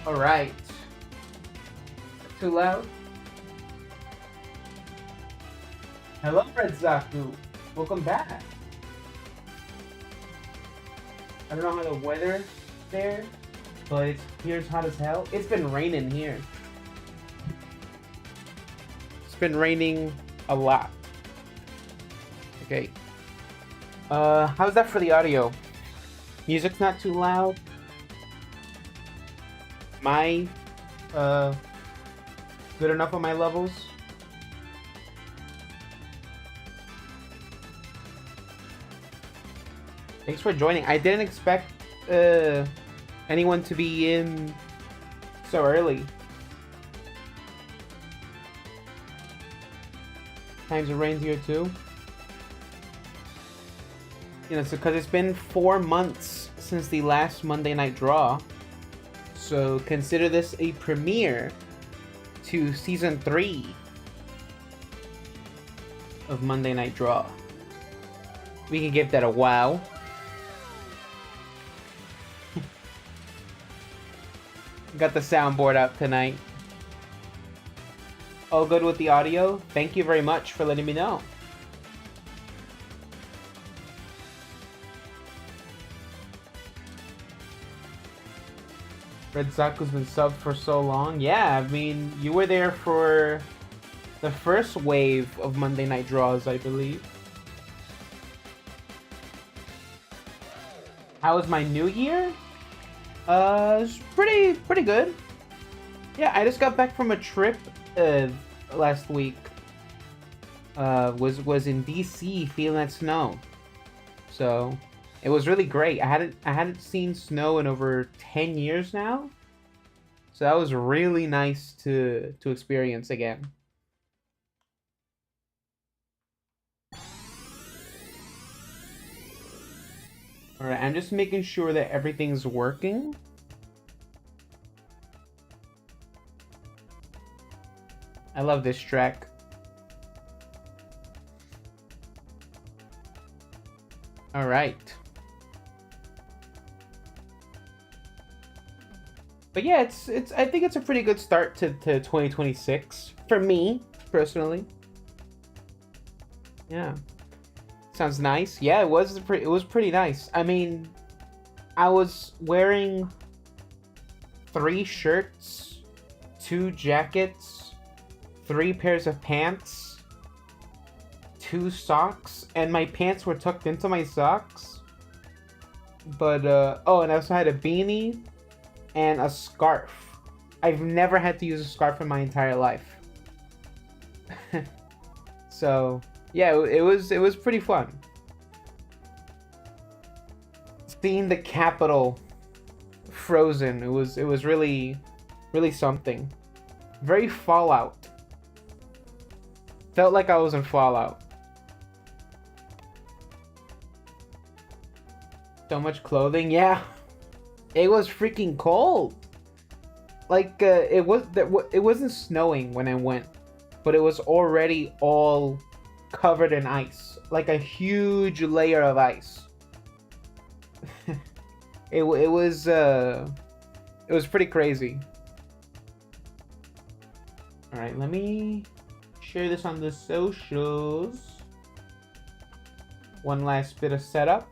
Alright. Too loud? Hello, Red Zaku. Welcome back. I don't know how the weather there, but here's hot as hell. It's been raining here. It's been raining a lot. Okay. How's that for the audio? Music's not too loud. My, good enough on my levels? Thanks for joining. I didn't expect, anyone to be in so early. Times it rains here too. You know, so because it's been 4 months since the last Monday Night Draw. So consider this a premiere to Season 3 of Monday Night Draw. We can give that a wow. Got the soundboard out tonight. All good with the audio? Thank you very much for letting me know. Red Zaku's been subbed for so long. Yeah, I mean, you were there for the first wave of Monday Night Draws, I believe. How was my new year? It's pretty good. Yeah, I just got back from a trip last week. Was in DC feeling that snow. So it was really great. I hadn't seen snow in over 10 years now. So that was really nice to experience again. Alright, I'm just making sure that everything's working. I love this track. Alright. But yeah, it's I think it's a pretty good start to 2026 for me personally. Yeah. Sounds nice. Yeah, it was pretty nice. I mean, I was wearing 3 shirts, 2 jackets, 3 pairs of pants, 2 socks, and my pants were tucked into my socks. But oh, and I also had a beanie and a scarf. I've never had to use a scarf in my entire life. So yeah, it was pretty fun. Seeing the Capitol frozen, it was really something. Very Fallout. Felt like I was in Fallout. So much clothing, yeah. It was freaking cold. Like it wasn't snowing when I went, but it was already all covered in ice, like a huge layer of ice. it was pretty crazy. All right, let me share this on the socials. One last bit of setup.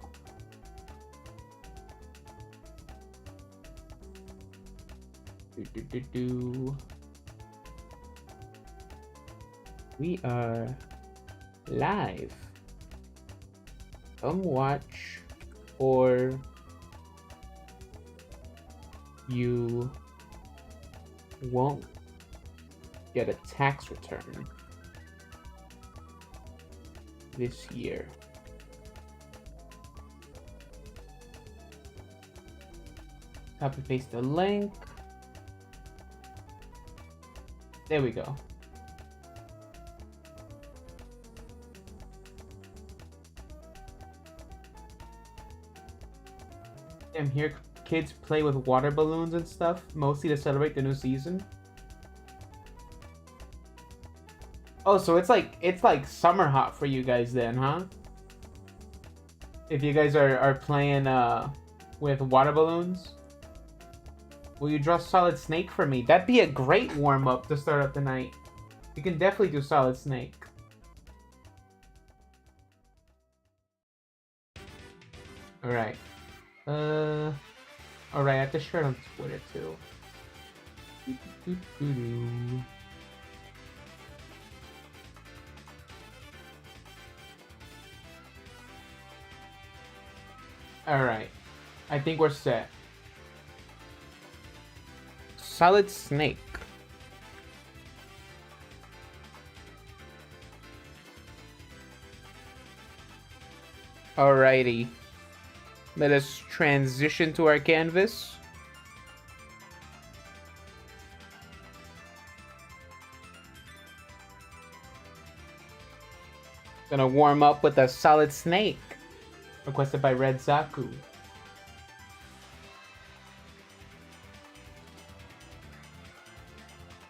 We are live. Come watch, or you won't get a tax return this year. Copy paste the link. There we go. Damn, here kids play with water balloons and stuff, mostly to celebrate the new season. Oh, so it's like summer hot for you guys then, huh? If you guys are playing with water balloons. Will you draw Solid Snake for me? That'd be a great warm-up to start up the night. You can definitely do Solid Snake. Alright. Alright, I have to share it on Twitter too. Alright. I think we're set. Solid Snake. Alrighty. Let us transition to our canvas. Gonna warm up with a Solid Snake. Requested by Red Zaku.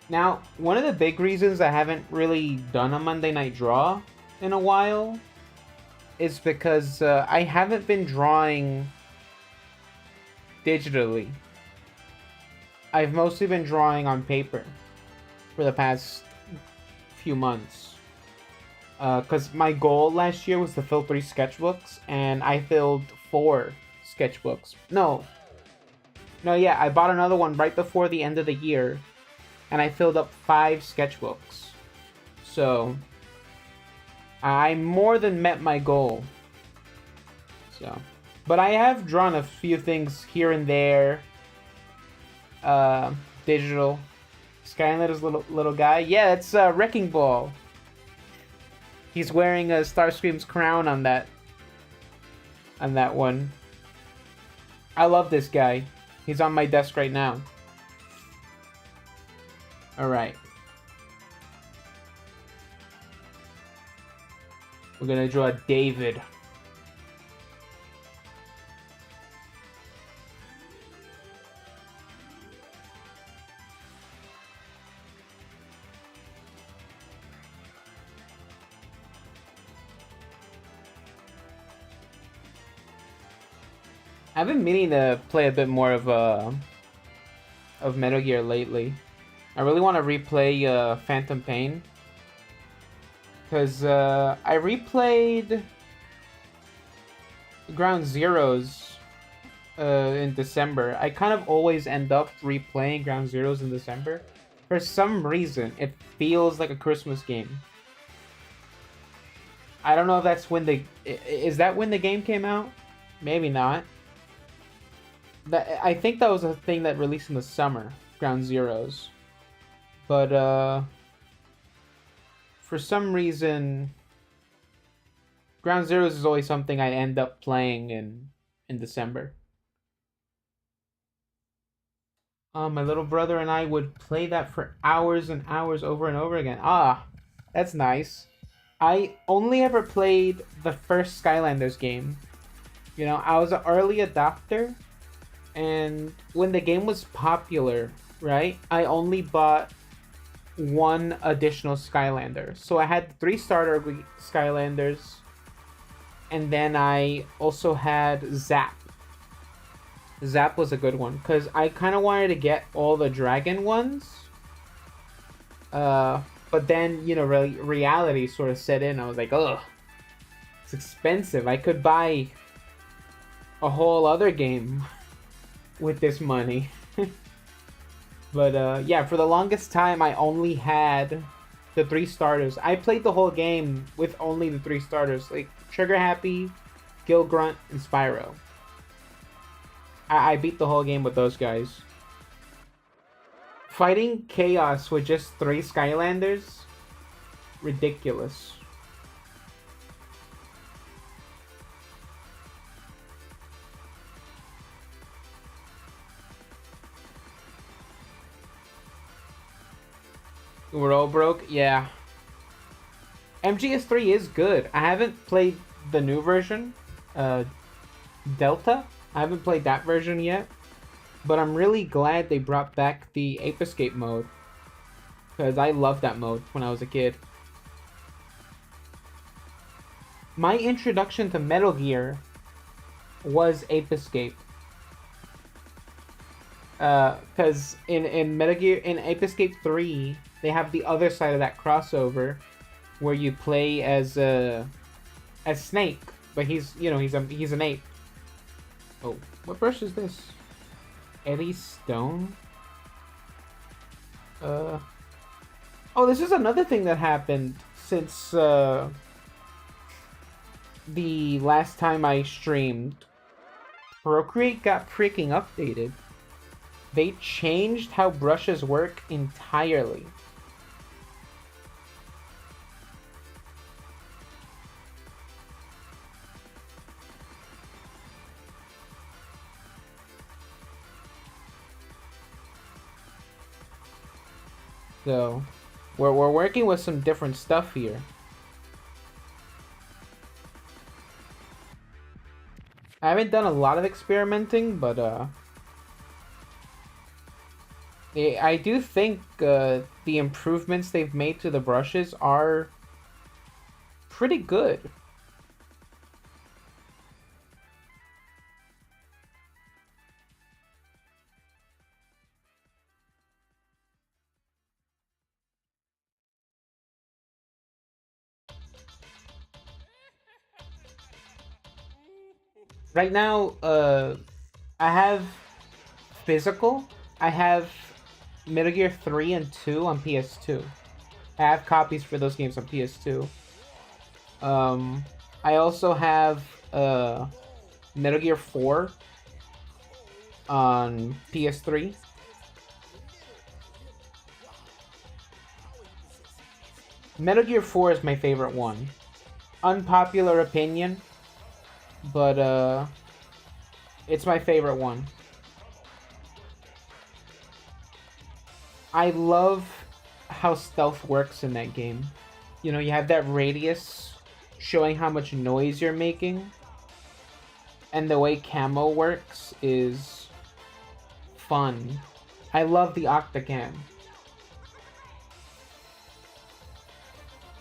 Now, one of the big reasons I haven't really done a Monday Night Draw in a while is because I haven't been drawing digitally. I've mostly been drawing on paper for the past few months. Because my goal last year was to fill 3 sketchbooks, and I filled 4 sketchbooks. No, yeah, I bought another one right before the end of the year, and I filled up 5 sketchbooks. So I more than met my goal. So, but I have drawn a few things here and there. Digital. Skylander's little guy. Yeah, it's Wrecking Ball. He's wearing a Starscream's crown on that one. I love this guy. He's on my desk right now. Alright. We're gonna draw David. I've been meaning to play a bit more of Metal Gear lately. I really want to replay Phantom Pain. Because I replayed Ground Zeroes in December. I kind of always end up replaying Ground Zeroes in December. For some reason, it feels like a Christmas game. I don't know if that's when the... Is that when the game came out? Maybe not. I think that was a thing that released in the summer, Ground Zeroes. But, for some reason, Ground Zeroes is always something I end up playing in December. My little brother and I would play that for hours and hours over and over again. Ah, that's nice. I only ever played the first Skylanders game. You know, I was an early adopter. And when the game was popular, right, I only bought 1 additional Skylander. So I had 3 starter Skylanders, and then I also had Zap. Zap was a good one, because I kind of wanted to get all the dragon ones. But then, you know, reality sort of set in. I was like, ugh, it's expensive. I could buy a whole other game with this money. But yeah, for the longest time I only had the 3 starters. I played the whole game with only the 3 starters, like Trigger Happy, Gil Grunt, and Spyro. I beat the whole game with those guys. Fighting Chaos with just 3 Skylanders? Ridiculous. We're all broke? Yeah. MGS3 is good. I haven't played the new version, Delta. I haven't played that version yet. But I'm really glad they brought back the Ape Escape mode. Because I loved that mode when I was a kid. My introduction to Metal Gear was Ape Escape. Because in Metal Gear in Ape Escape 3, they have the other side of that crossover, where you play as Snake, but he's an ape. Oh, what brush is this? Eddie Stone. Oh, this is another thing that happened since the last time I streamed. Procreate got freaking updated. They changed how brushes work entirely. So, we're working with some different stuff here. I haven't done a lot of experimenting, but I do think the improvements they've made to the brushes are pretty good. Right now, I have physical. I have Metal Gear 3 and 2 on PS2. I have copies for those games on PS2. I also have Metal Gear 4 on PS3. Metal Gear 4 is my favorite one. Unpopular opinion, but it's my favorite one. I love how stealth works in that game. You know, you have that radius showing how much noise you're making. And the way camo works is fun. I love the Octacam.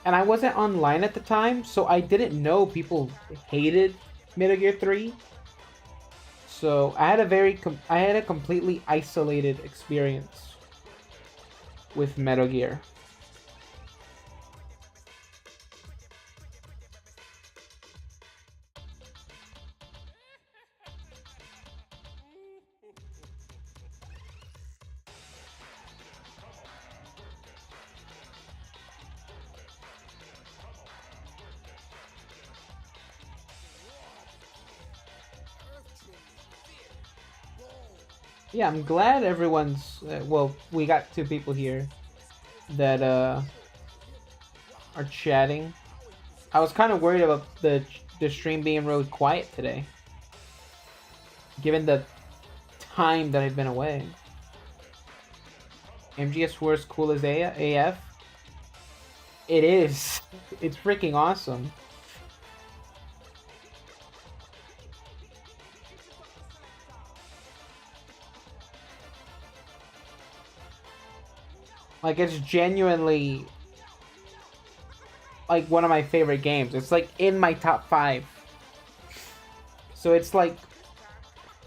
And I wasn't online at the time, so I didn't know people hated Metal Gear 3. So I had a completely isolated experience with Metal Gear. Yeah, I'm glad everyone's well, we got two people here that are chatting. I was kind of worried about the stream being really quiet today, given the time that I've been away. MGS4 is cool as AF. It is. It's freaking awesome. Like, it's genuinely like one of my favorite games. It's like in my top 5. So it's like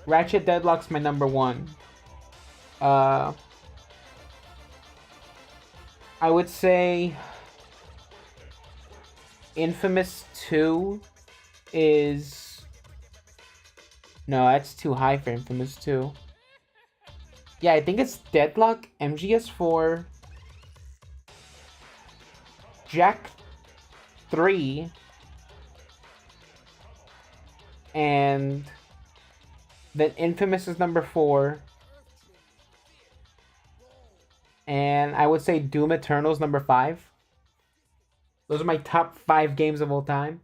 Ratchet Deadlock's my number 1. I would say Infamous 2 is... No, that's too high for Infamous 2. Yeah, I think it's Deadlock, MGS4, Jack 3, and then Infamous is number 4, and I would say Doom Eternal's number 5. Those are my top 5 games of all time.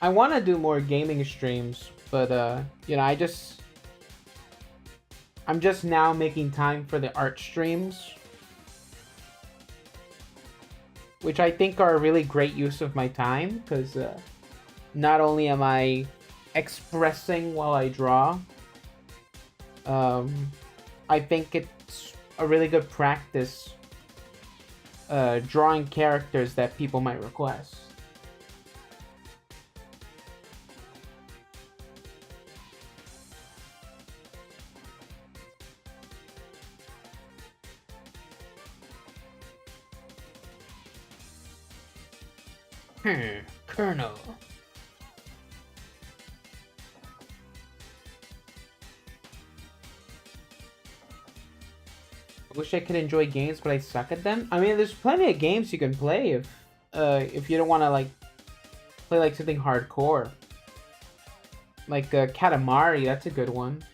I want to do more gaming streams, but you know, I'm just now making time for the art streams, which I think are a really great use of my time, because not only am I expressing while I draw, I think it's a really good practice drawing characters that people might request. Colonel. I wish I could enjoy games, but I suck at them. I mean, there's plenty of games you can play if you don't want to like play like something hardcore. Like Katamari, that's a good one.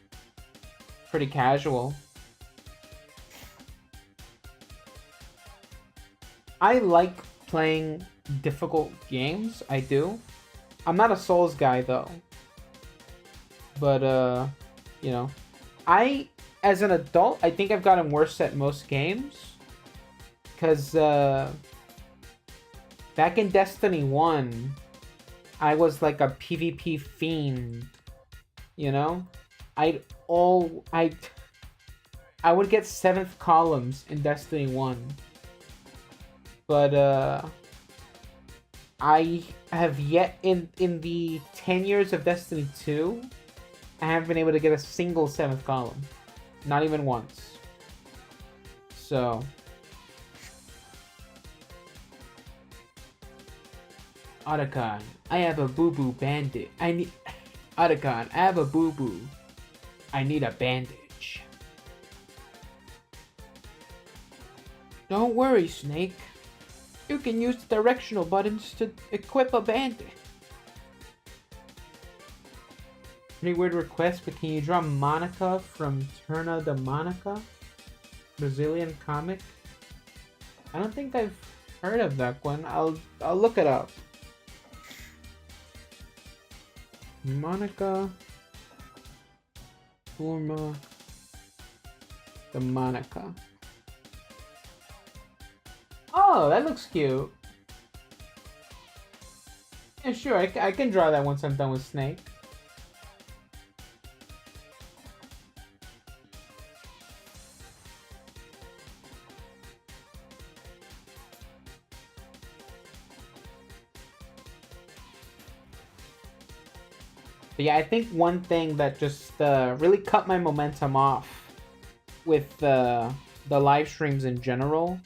Pretty casual. I like playing difficult games. I do. I'm not a Souls guy though. But you know, as an adult, I think I've gotten worse at most games. Cause back in Destiny 1, I was like a PvP fiend. You know? I would get 7th columns in Destiny 1. But I have yet in the 10 years of Destiny 2, I haven't been able to get a single 7th column. Not even once. So Otacon, I have a boo-boo bandit. Otacon, I have a boo-boo. I need a bandage. Don't worry, Snake. You can use the directional buttons to equip a bandit. Pretty weird request, but can you draw Monica from Turna de Monica? Brazilian comic? I don't think I've heard of that one. I'll look it up. Monica Turma de Monica. Oh, that looks cute. Yeah, sure, I can draw that once I'm done with Snake. But yeah, I think one thing that just really cut my momentum off with the live streams in general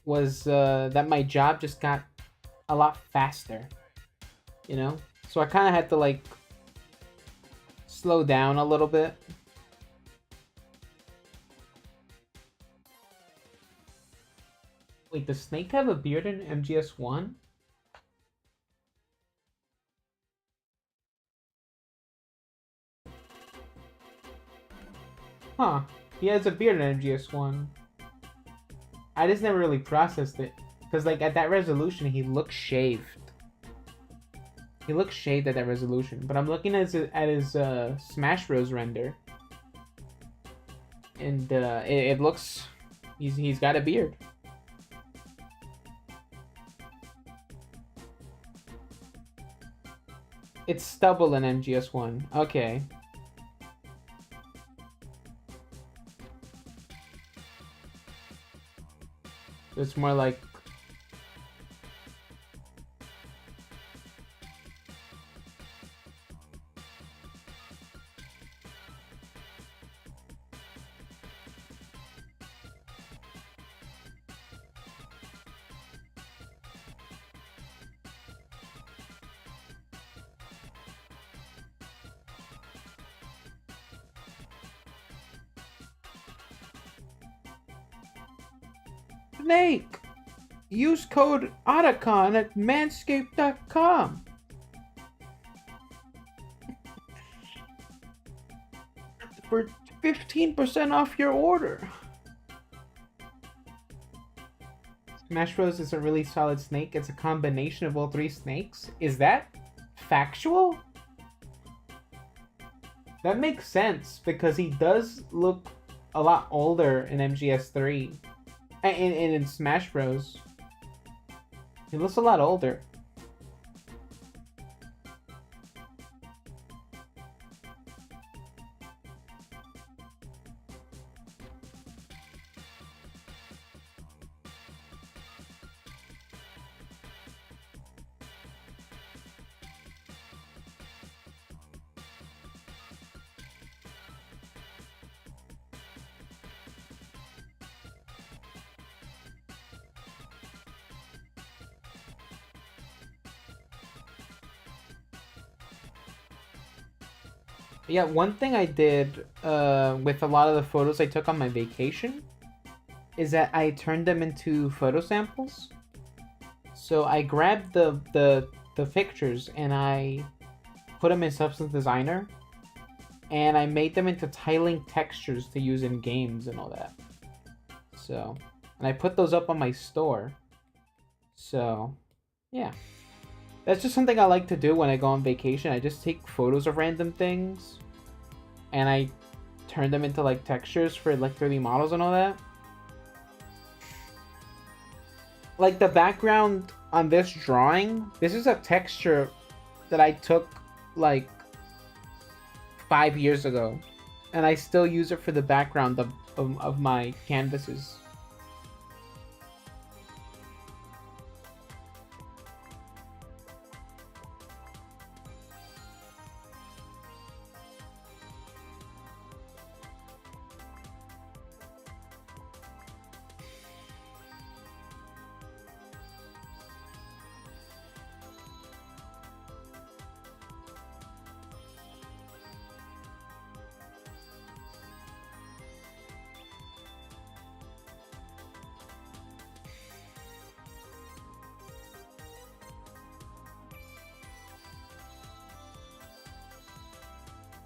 was that my job just got a lot faster, you know? So I kind of had to like slow down a little bit. Wait, does Snake have a beard in MGS1? Huh, he has a beard in MGS1. I just never really processed it. Because, like, at that resolution, he looks shaved. He looks shaved at that resolution. But I'm looking at his Smash Bros. Render. And it looks... He's got a beard. It's stubble in MGS1. Okay. It's more like... Snake! Use code Otacon at manscaped.com. For 15% off your order. Smash Bros. Is a really solid snake. It's a combination of all three snakes. Is that factual? That makes sense because he does look a lot older in MGS3. And in Smash Bros. He looks a lot older. Yeah, one thing I did with a lot of the photos I took on my vacation is that I turned them into photo samples. So I grabbed the pictures and I put them in Substance Designer, and I made them into tiling textures to use in games and all that. So, and I put those up on my store. So, yeah. That's just something I like to do when I go on vacation. I just take photos of random things and I turn them into like textures for like 3D models and all that. Like the background on this drawing, this is a texture that I took like 5 years ago, and I still use it for the background of my canvases.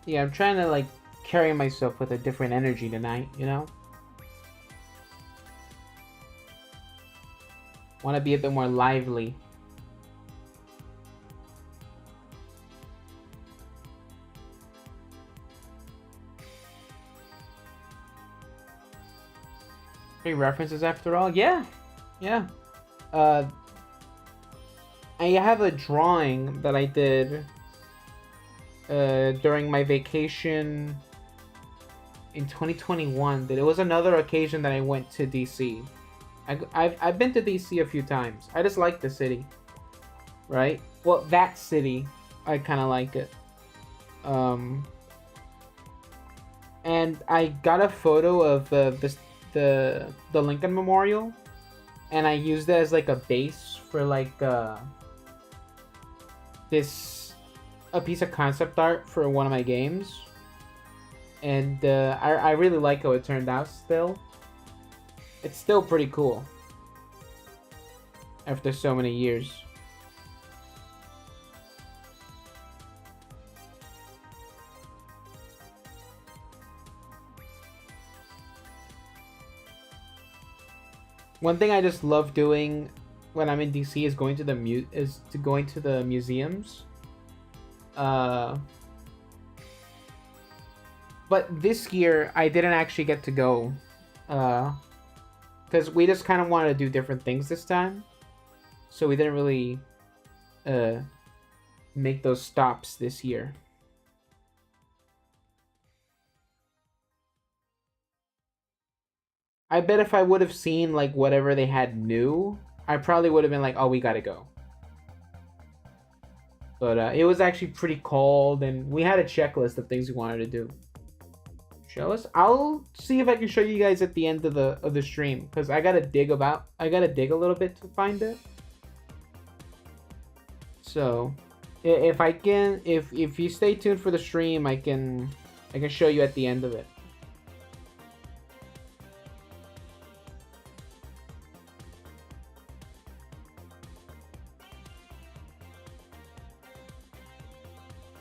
Yeah, I'm trying to like carry myself with a different energy tonight, you know? Want to be a bit more lively. Three references after all? Yeah. Yeah. Uh, I have a drawing that I did during my vacation in 2021. That it was another occasion that I went to DC. I've been to DC a few times. I just like the city, right? Well, that city, I kind of like it. And I got a photo of the Lincoln Memorial, and I used it as like a base for like a piece of concept art for one of my games, and I really like how it turned out. Still, it's still pretty cool after so many years. One thing I just love doing when I'm in DC is going to the museums. But this year I didn't actually get to go, because we just kind of wanted to do different things this time, so we didn't really make those stops this year. I bet if I would have seen like whatever they had new, I probably would have been like, "Oh, we gotta go." But it was actually pretty cold, and we had a checklist of things we wanted to do. Show us. I'll see if I can show you guys at the end of the stream, because I gotta dig a little bit to find it. So, if I can, if you stay tuned for the stream, I can show you at the end of it.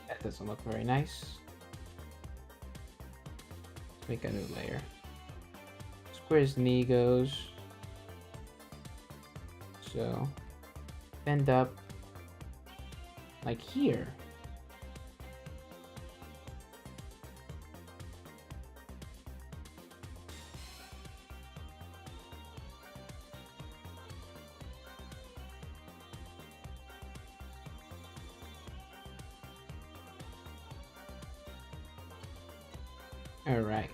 That doesn't look very nice. Let's make a new layer. Where his knee goes. So, bend up like here. All right.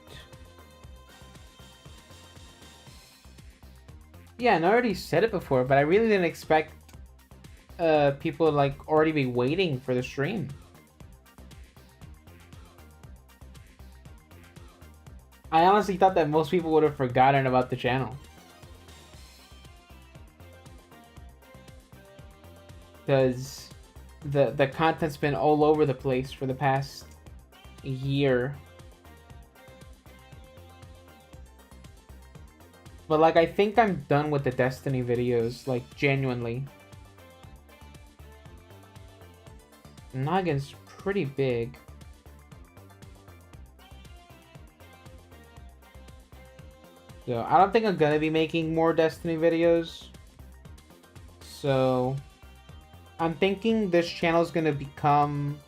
Yeah, and I already said it before, but I really didn't expect people to like already be waiting for the stream. I honestly thought that most people would have forgotten about the channel, because the content's been all over the place for the past year. But like, I think I'm done with the Destiny videos, like, genuinely. Noggin's pretty big. So, I don't think I'm gonna be making more Destiny videos. So, I'm thinking this channel is gonna become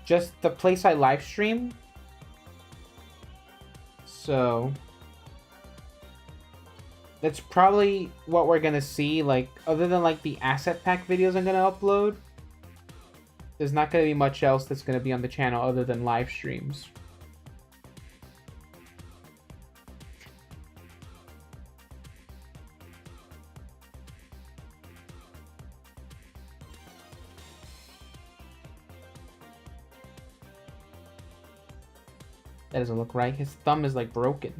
just the place I live stream. So, that's probably what we're gonna see. Like, other than like the asset pack videos I'm gonna upload, there's not gonna be much else that's gonna be on the channel other than live streams. That doesn't look right. His thumb is like broken.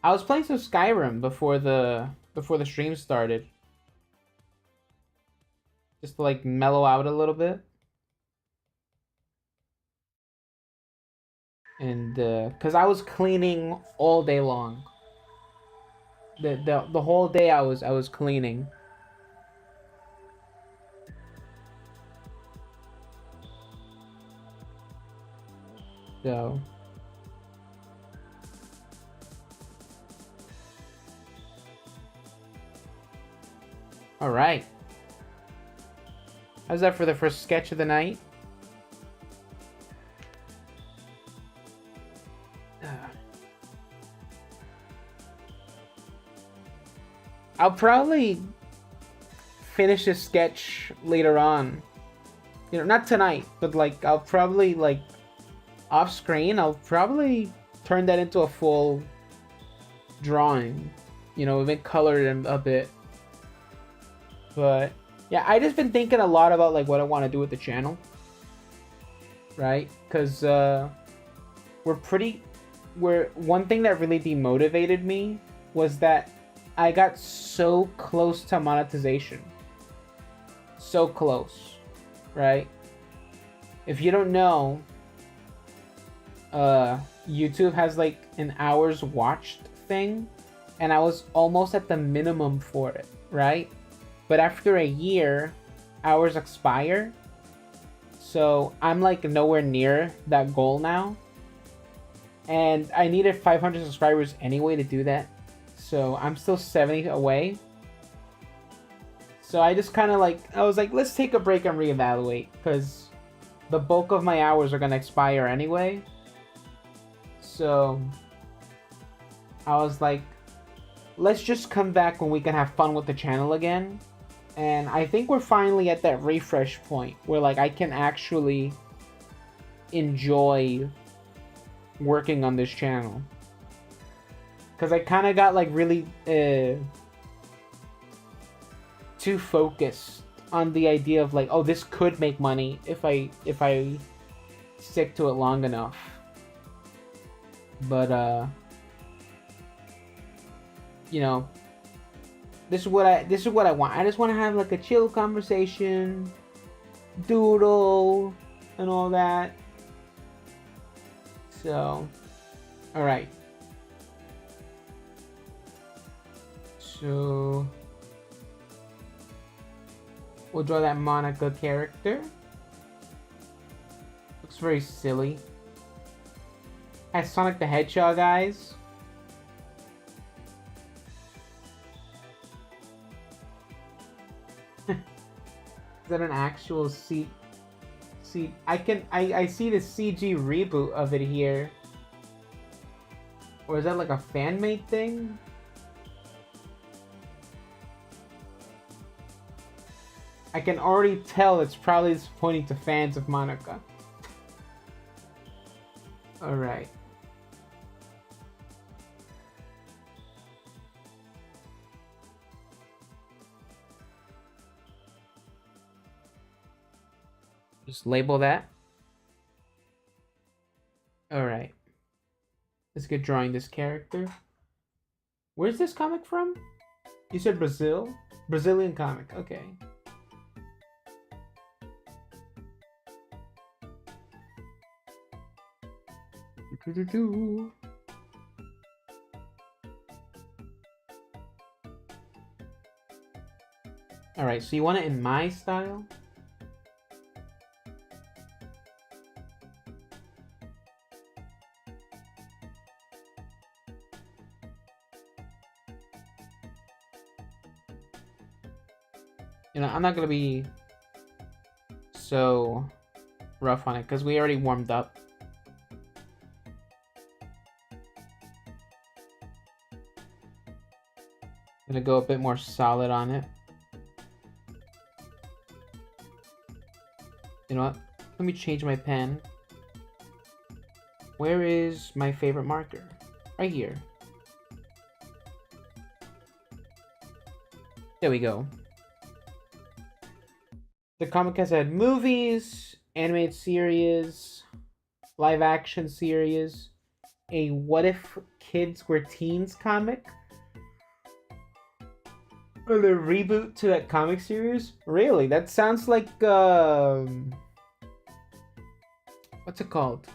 I was playing some Skyrim before the stream started. Just to like mellow out a little bit. And cuz I was cleaning all day long. The whole day I was cleaning. So all right. How's that for the first sketch of the night? I'll probably finish this sketch later on. You know, not tonight, but like I'll probably like off screen, I'll probably turn that into a full drawing. You know, even colored in a bit. But yeah, I just been thinking a lot about like what I want to do with the channel. Right? Because one thing that really demotivated me was that I got so close to monetization. So close. Right? If you don't know, YouTube has like an hours watched thing, and I was almost at the minimum for it, right? But after a year, hours expire, so I'm like nowhere near that goal now, and I needed 500 subscribers anyway to do that, so I'm still 70 away. So I just kind of like, I was like, let's take a break and reevaluate, because the bulk of my hours are gonna expire anyway. So I was like, let's just come back when we can have fun with the channel again. And I think we're finally at that refresh point where like I can actually enjoy working on this channel. Because I kind of got like really too focused on the idea of like, oh, this could make money if I stick to it long enough. But you know, this is what I want. I just want to have like a chill conversation, doodle, and all that. So, all right. So we'll draw that Monica character. Looks very silly. Has Sonic the Hedgehog eyes. Is that an actual seat? I see the CG reboot of it here. Or is that like a fan-made thing? I can already tell it's probably disappointing to fans of Monica. Alright. Just label that. Alright. Let's get drawing this character. Where's this comic from? You said Brazil? Brazilian comic, okay. Alright, so you want it in my style? You know, I'm not gonna be so rough on it because we already warmed up. Gonna go a bit more solid on it. You know what? Let me change my pen. Where is my favorite marker? Right here. There we go. The comic has had movies, animated series, live action series, a What If Kids Were Teens comic, and a reboot to that comic series. Really? That sounds like what's it called?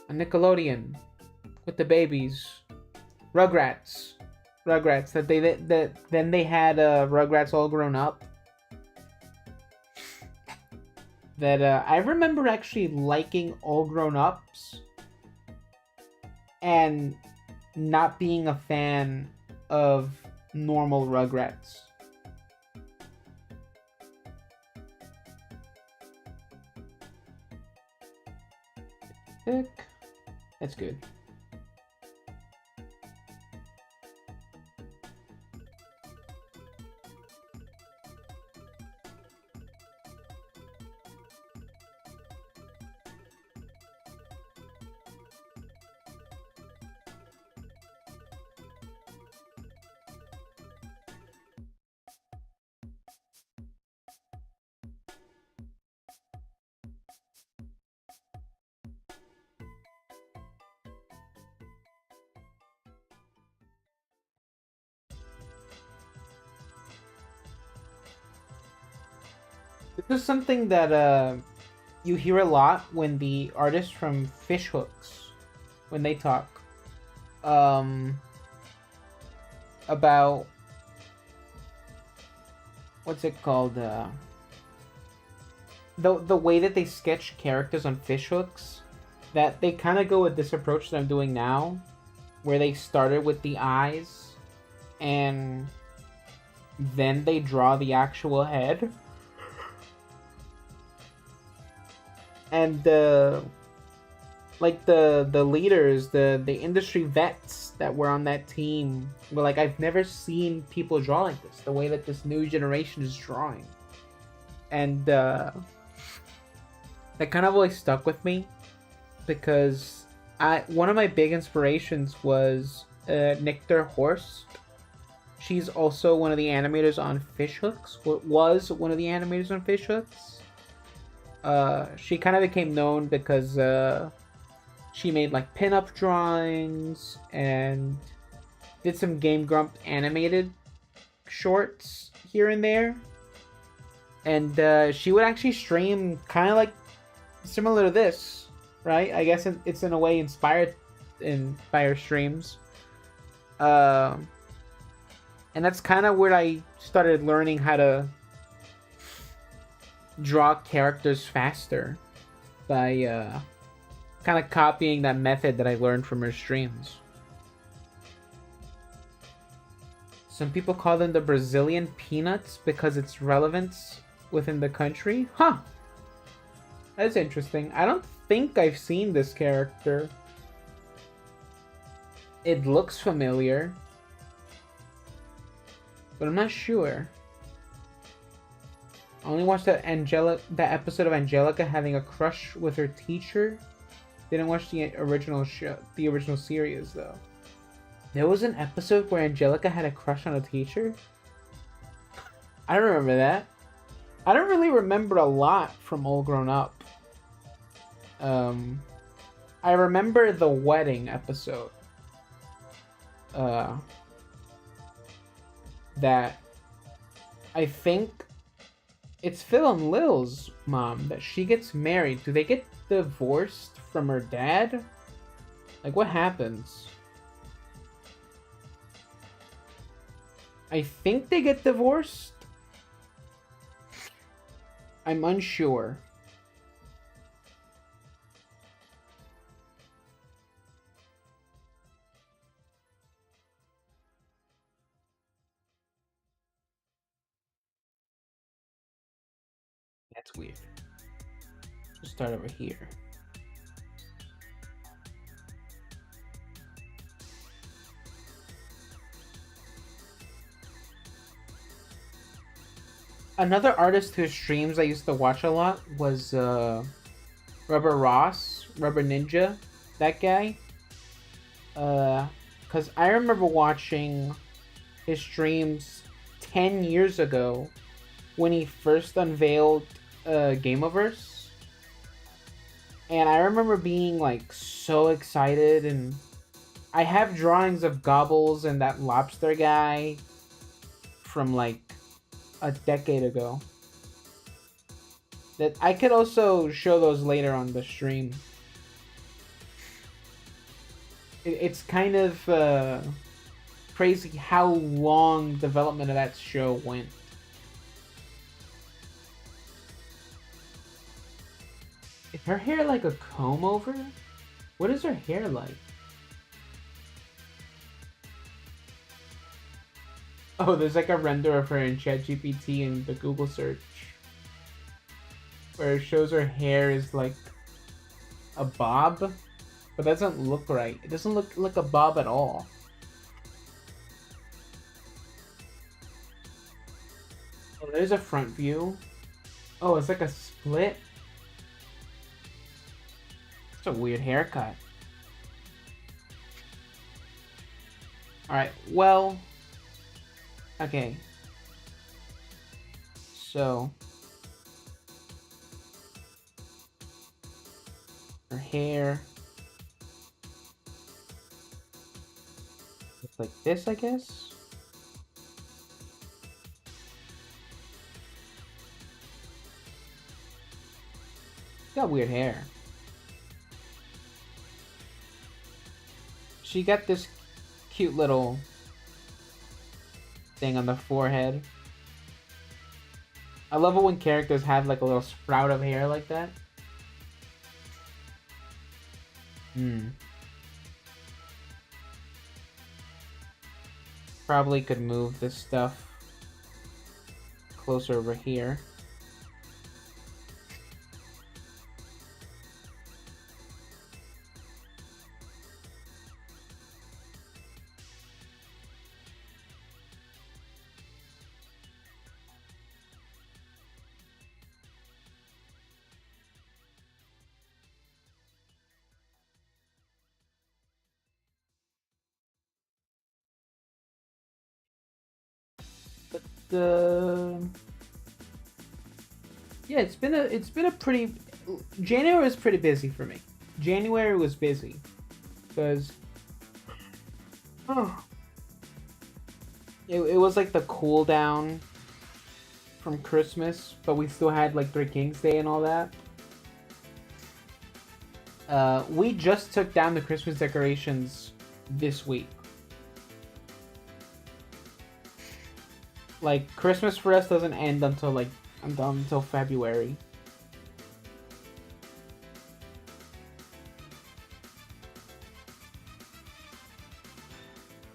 A Nickelodeon with the babies, Rugrats. Then they had Rugrats All Grown Up. That I remember actually liking All Grown Ups and not being a fan of normal Rugrats. That's good. This is something that you hear a lot when the artists from Fish Hooks, when they talk about what's it called, the way that they sketch characters on Fish Hooks, that they kind of go with this approach that I'm doing now, where they started with the eyes and then they draw the actual head. And like the leaders, the industry vets that were on that team were like, I've never seen people draw like this, the way that this new generation is drawing. And that kind of always stuck with me, because one of my big inspirations was Nichter Horst. She's also one of the animators on Fish Hooks. Was one of the animators on Fish Hooks. She kind of became known because she made like pinup drawings and did some Game Grump animated shorts here and there. And she would actually stream kind of like similar to this, right? I guess it's in a way inspired by her streams. And that's kind of where I started learning how to draw characters faster, by kind of copying that method that I learned from her streams. Some people call them the Brazilian Peanuts because its relevance within the country. Huh. That's interesting. I don't think I've seen this character. It looks familiar, but I'm not sure. I only watched that episode of Angelica having a crush with her teacher. Didn't watch the original series though. There was an episode where Angelica had a crush on a teacher? I don't remember that. I don't really remember a lot from All Grown Up. I remember the wedding episode. That I think it's Phil and Lil's mom that she gets married. Do they get divorced from her dad? Like, what happens? I think they get divorced. I'm unsure. That's weird. Let's start over here. Another artist whose streams I used to watch a lot was Rubber Ross, Rubber Ninja, that guy. Because I remember watching his streams 10 years ago when he first unveiled Gameoverse. And I remember being like so excited, and I have drawings of Gobbles and that lobster guy from like a decade ago. That I could also show those later on the stream. It's kind of crazy how long development of that show went. Is her hair like a comb over? What is her hair like? Oh, there's like a render of her in ChatGPT in the Google search, where it shows her hair is like a bob, but that doesn't look right. It doesn't look like a bob at all. Oh, there's a front view. Oh, it's like a split. It's a weird haircut. Alright, well... Okay. So... her hair... looks like this, I guess? Got weird hair. She got this cute little thing on the forehead. I love it when characters have like a little sprout of hair like that. Probably could move this stuff closer over here. Yeah, it's been a pretty... January was pretty busy for me. January was busy because it was like the cool down from Christmas, but we still had like Three Kings Day and all that. We just took down the Christmas decorations this week. Like, Christmas for us doesn't end until like until February.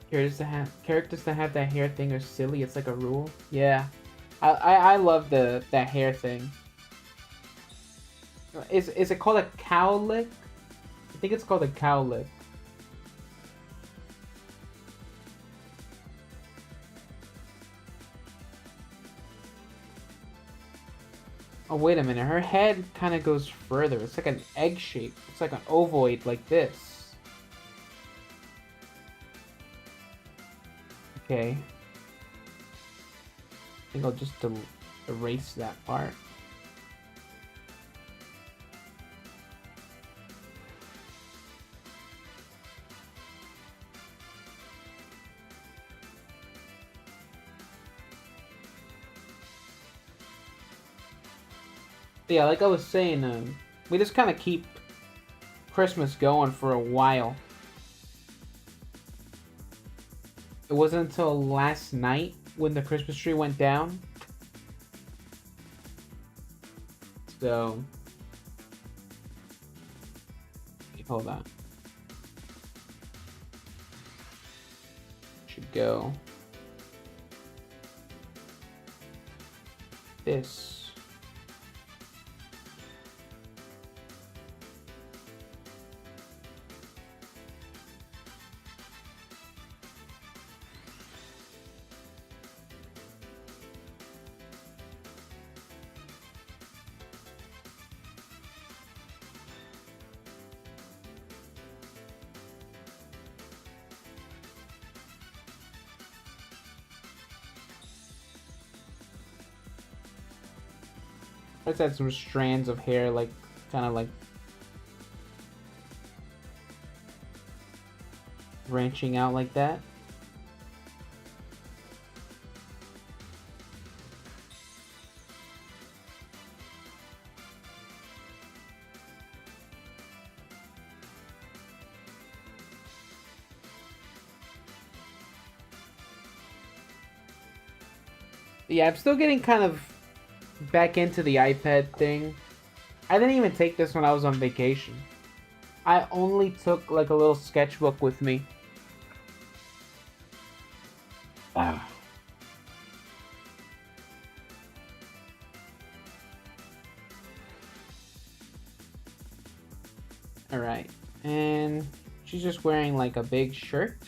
Characters that have that hair thing are silly. It's like a rule. Yeah, I love that hair thing. Is it called a cowlick? I think it's called a cowlick. Oh, wait a minute. Her head kind of goes further. It's like an egg shape. It's like an ovoid like this. Okay. I think I'll just erase that part. Yeah, like I was saying, we just kind of keep Christmas going for a while. It wasn't until last night when the Christmas tree went down. So, hold on. Should go this. Let's add some strands of hair, like, kind of like branching out like that. Yeah, I'm still getting kind of back into the iPad thing. I didn't even take this when I was on vacation. I only took like a little sketchbook with me. Ah. Alright, and she's just wearing like a big shirt.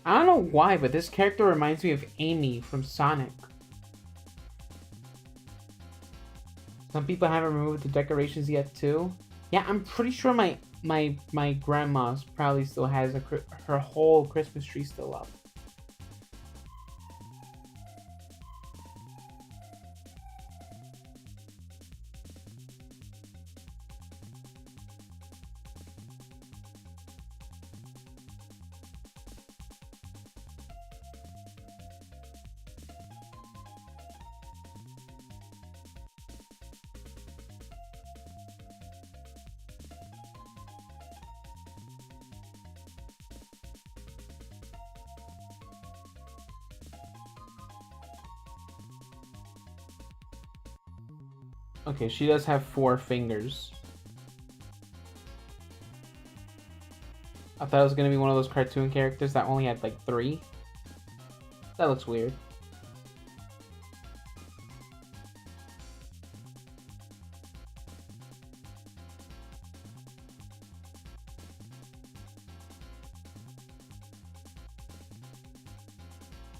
I don't know why, but this character reminds me of Amy from Sonic. Some people haven't removed the decorations yet too. Yeah, I'm pretty sure my grandma's probably still has her whole Christmas tree still up. Okay, she does have 4 fingers. I thought it was gonna be one of those cartoon characters that only had like 3. That looks weird.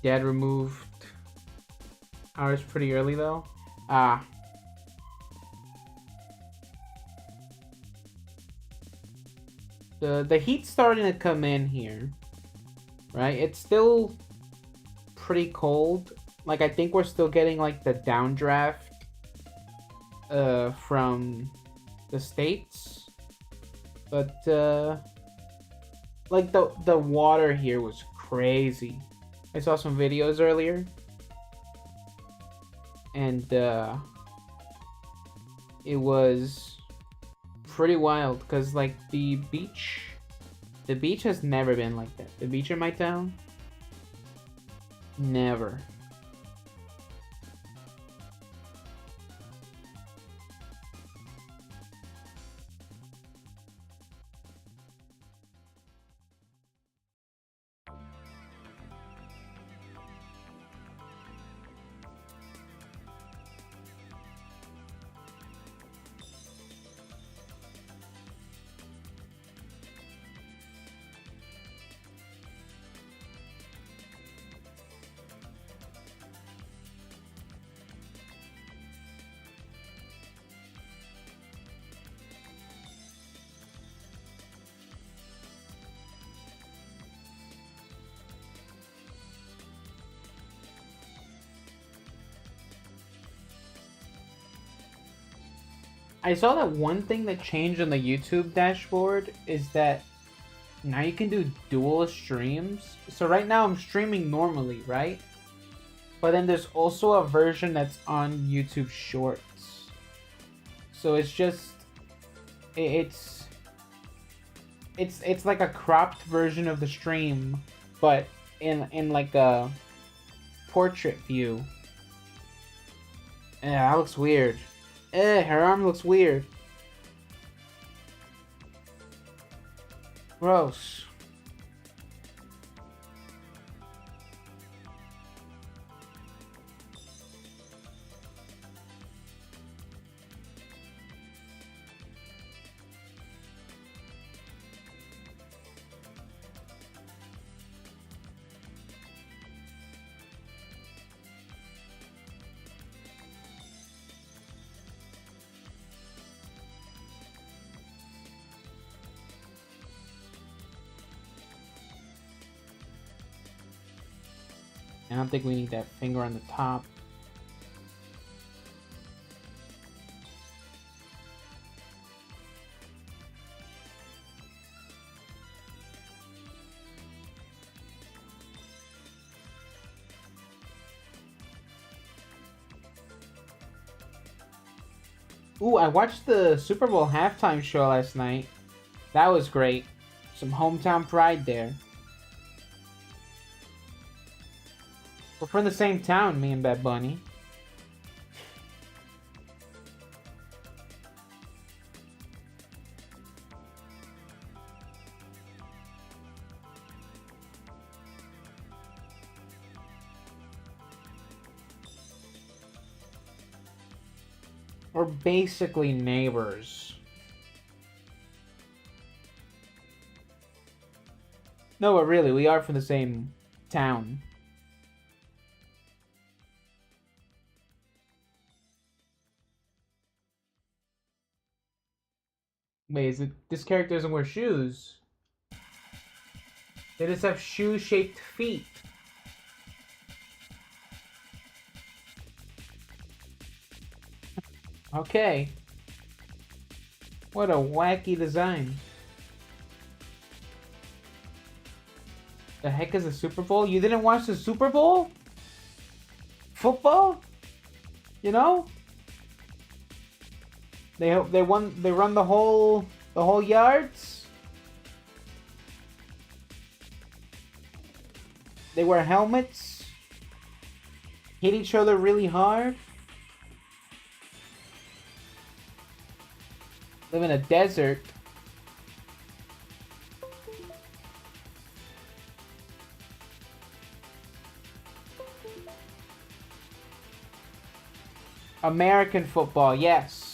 Dad removed ours pretty early though. Ah. The heat's starting to come in here, right? It's still pretty cold. Like, I think we're still getting like the downdraft from the States, but like the water here was crazy. I saw some videos earlier, and it was pretty wild because like the beach has never been like that. The beach in my town, never. I saw that one thing that changed on the YouTube dashboard is that now you can do dual streams. So right now I'm streaming normally, right? But then there's also a version that's on YouTube Shorts. So it's just it's it's like a cropped version of the stream, but in like a portrait view. Yeah, that looks weird. Her arm looks weird. Gross. I don't think we need that finger on the top. Ooh, I watched the Super Bowl halftime show last night. That was great. Some hometown pride there. We're from the same town, me and Bad Bunny. We're basically neighbors. No, but really, we are from the same town. Wait, is it this character doesn't wear shoes? They just have shoe-shaped feet. Okay. What a wacky design. The heck is a Super Bowl? You didn't watch the Super Bowl? Football? You know? They run the whole yards. They wear helmets. Hit each other really hard. Live in a desert. American football, yes.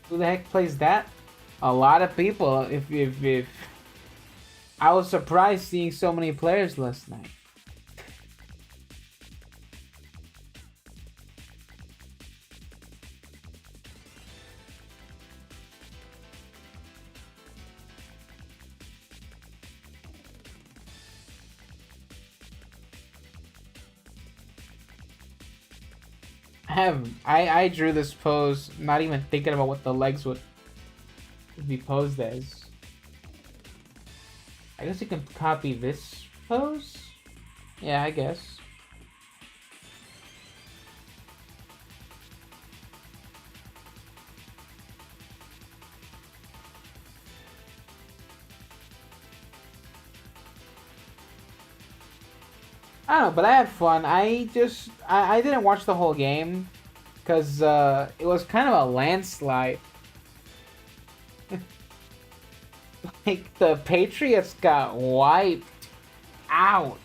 Who the heck plays that? A lot of people. If I was surprised seeing so many players last night. I drew this pose not even thinking about what the legs would be posed as. I guess you can copy this pose? Yeah, I guess. I don't know, but I had fun. I didn't watch the whole game because it was kind of a landslide. Like, the Patriots got wiped out.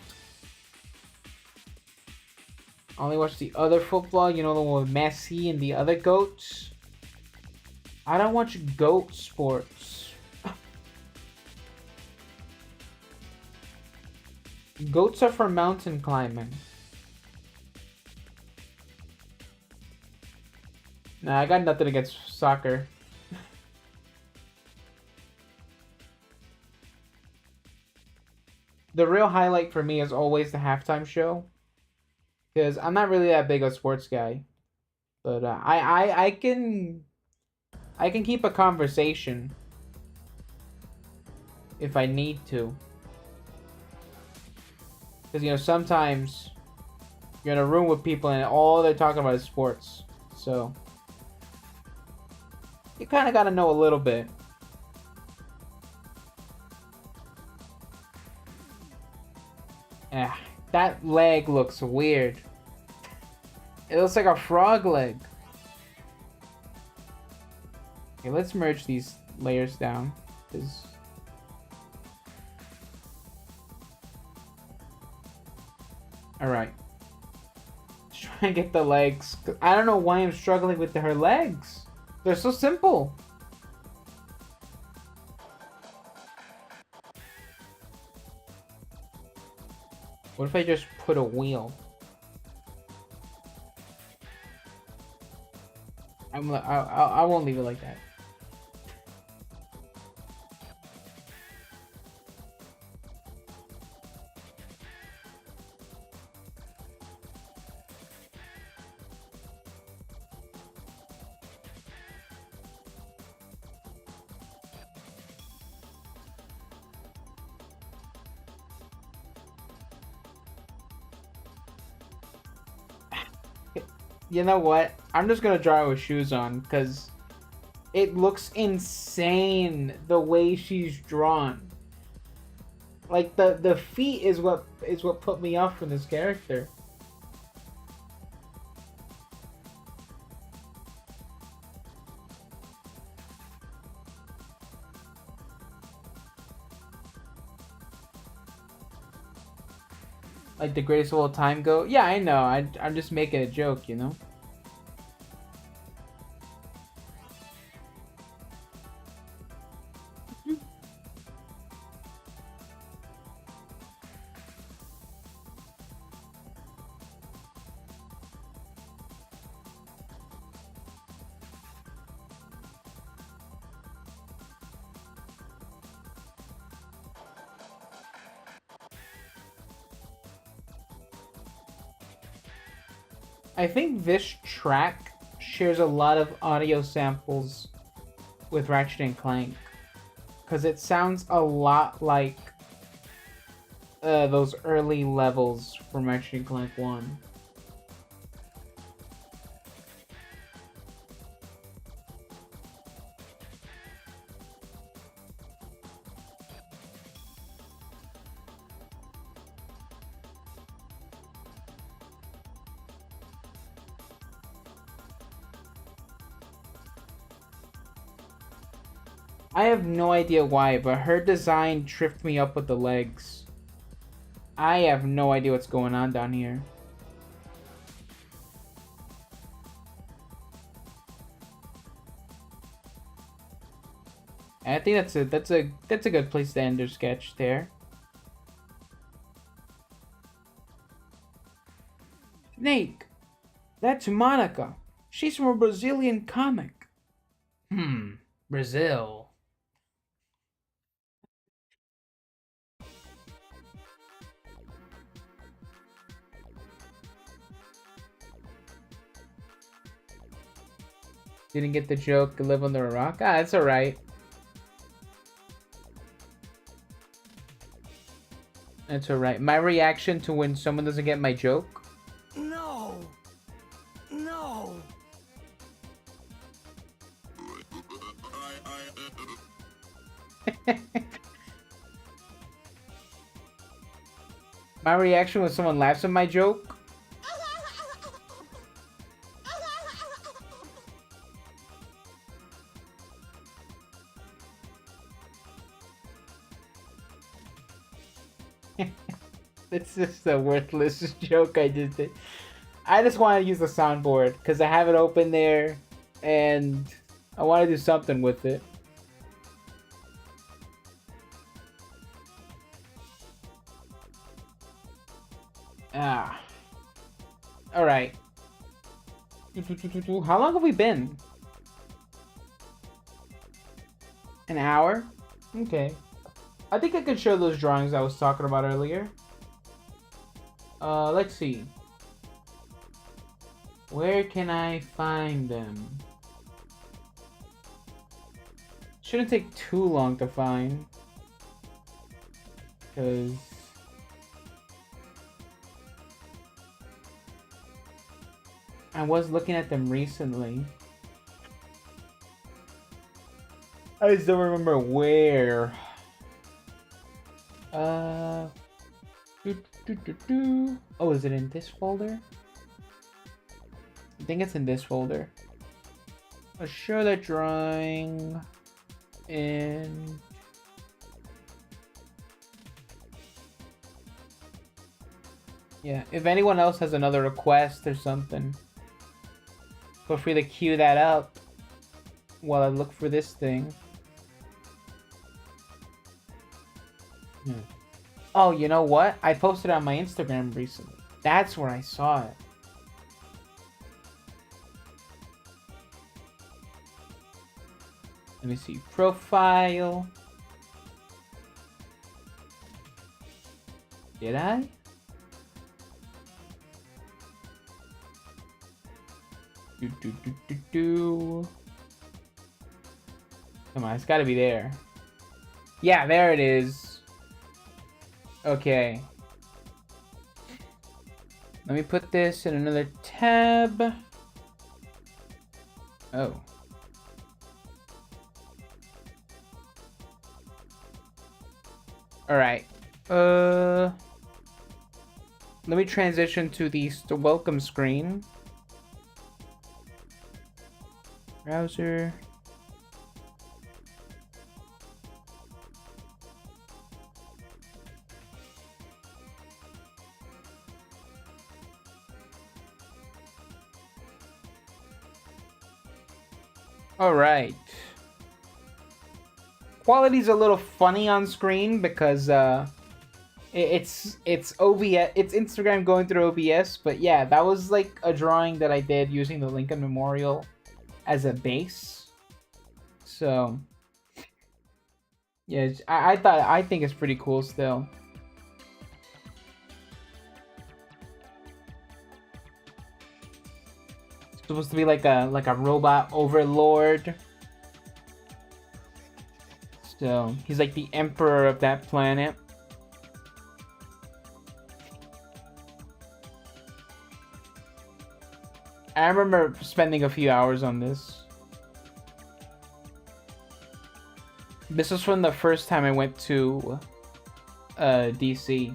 Only watch the other football, you know, the one with Messi and the other goats. I don't watch goat sports. Goats are for mountain climbing. Nah, I got nothing against soccer. The real highlight for me is always the halftime show. Because I'm not really that big of a sports guy. But I can keep a conversation if I need to. Because, you know, sometimes you're in a room with people and all they're talking about is sports. So, you kind of got to know a little bit. Ah, that leg looks weird. It looks like a frog leg. Okay, let's merge these layers down. Alright. Let's try and get the legs. I don't know why I'm struggling with her legs. They're so simple. What if I just put a wheel? I won't leave it like that. You know what? I'm just gonna draw her with shoes on because it looks insane the way she's drawn. Like the feet is what put me off from this character. Like the greatest of all time go? Yeah, I know. I'm just making a joke, you know? I think this track shares a lot of audio samples with Ratchet and Clank. Because it sounds a lot like those early levels from Ratchet and Clank 1. I have no idea why, but her design tripped me up with the legs. I have no idea what's going on down here. I think that's a good place to end their sketch there. Snake, that's Monica. She's from a Brazilian comic. Brazil. Didn't get the joke, live under a rock? Ah, it's alright. It's alright. My reaction to when someone doesn't get my joke? No! No! My reaction when someone laughs at my joke? It's just a worthless joke I just did. I just want to use the soundboard because I have it open there and I want to do something with it. Ah. Alright. How long have we been? An hour? Okay. I think I can show those drawings I was talking about earlier. Let's see. Where can I find them? Shouldn't take too long to find. Because I was looking at them recently. I just don't remember where. Oh, is it in this folder? I think it's in this folder. I'll show the drawing in. Yeah, if anyone else has another request or something, feel free to queue that up while I look for this thing. Oh, you know what? I posted on my Instagram recently. That's where I saw it. Let me see. Profile. Did I? Come on, it's gotta be there. Yeah, there it is. Okay. Let me put this in another tab. Oh. Alright. Let me transition to the welcome screen. Browser. Alright. Quality's a little funny on screen because it's OBS, it's Instagram going through OBS, but yeah, that was like a drawing that I did using the Lincoln Memorial as a base. So yeah, I think it's pretty cool still. It's supposed to be like a robot overlord. So he's like the emperor of that planet. I remember spending a few hours on this. This was from the first time I went to DC.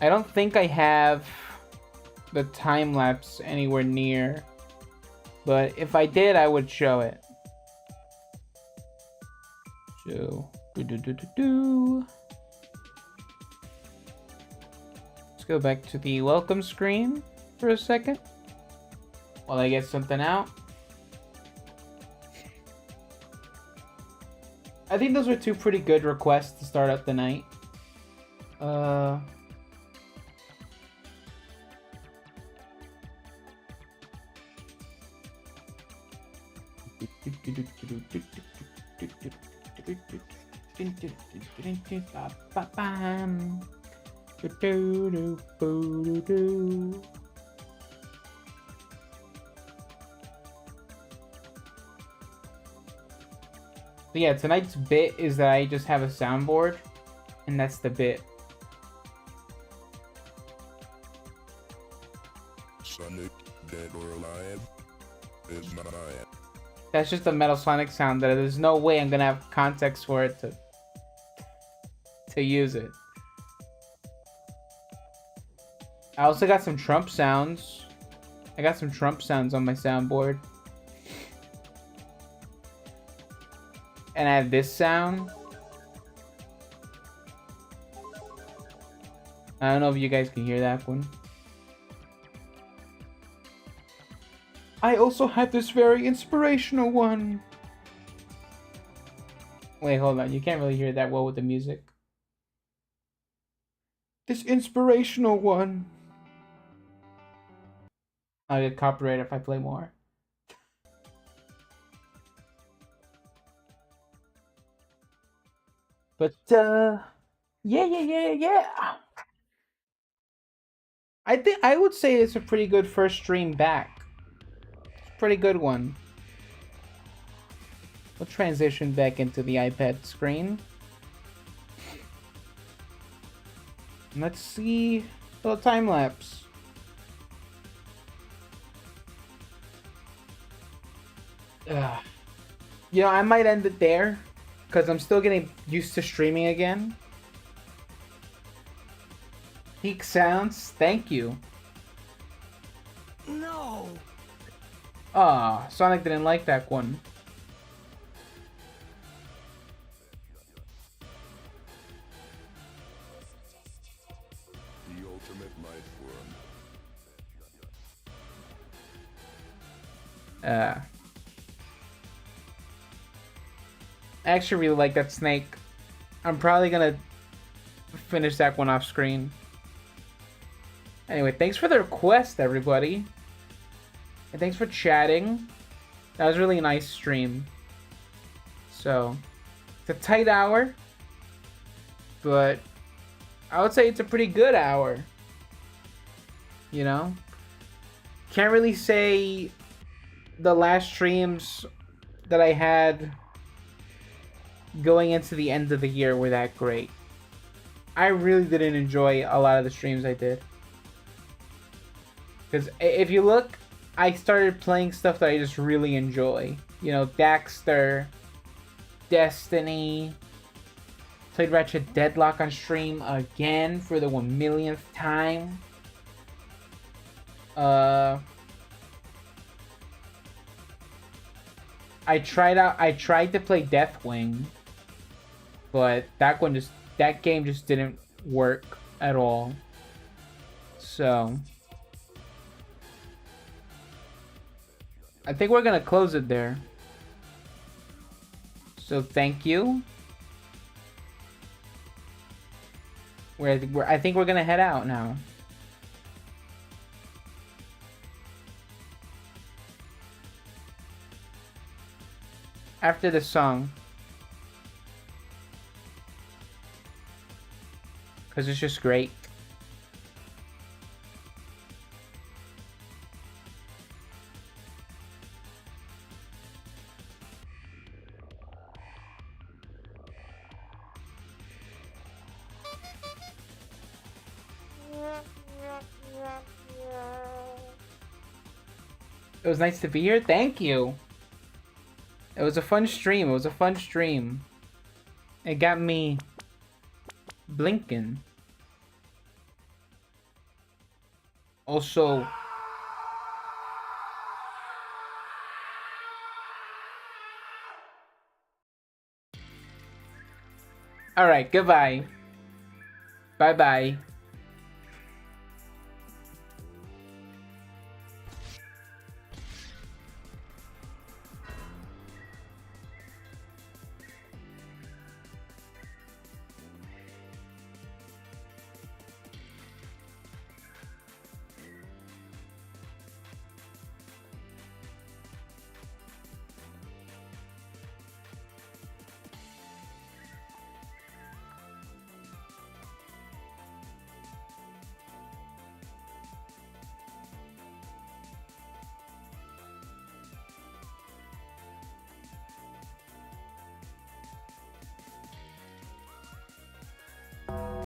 I don't think I have the time lapse anywhere near, but if I did, I would show it. So, let's go back to the welcome screen for a second while I get something out. I think those were two pretty good requests to start up the night. So yeah, tonight's bit is that I just have a soundboard, and that's the bit. Sonic, dead or alive, is not I. That's just a Metal Sonic sound that there's no way I'm gonna have context for it to use it. I also got some Trump sounds. I got some Trump sounds on my soundboard. And I have this sound. I don't know if you guys can hear that one. I also had this very inspirational one. Wait, hold on. You can't really hear that well with the music. This inspirational one. I'll get copyright if I play more. But, yeah. I think I would say it's a pretty good first stream back. It's a pretty good one. We'll transition back into the iPad screen. Let's see a little time lapse. You know, I might end it there because I'm still getting used to streaming again. Peak sounds, thank you. No. Ah, Sonic didn't like that one. The ultimate life form. I actually really like that snake. I'm probably gonna finish that one off screen. Anyway, thanks for the request, everybody. And thanks for chatting. That was a really nice stream. So, it's a tight hour. But I would say it's a pretty good hour. You know? Can't really say the last streams that I had going into the end of the year were that great. I really didn't enjoy a lot of the streams I did. Because if you look, I started playing stuff that I just really enjoy. You know, Daxter, Destiny, played Ratchet Deadlock on stream again for the 1,000,000th time. I tried to play Deathwing, but that game just didn't work at all. So I think we're gonna close it there. So thank you. I think we're gonna head out now. After the song. Because it's just great. It was nice to be here. Thank you. It was a fun stream. It got me blinking. Also, all right, goodbye. Bye-bye.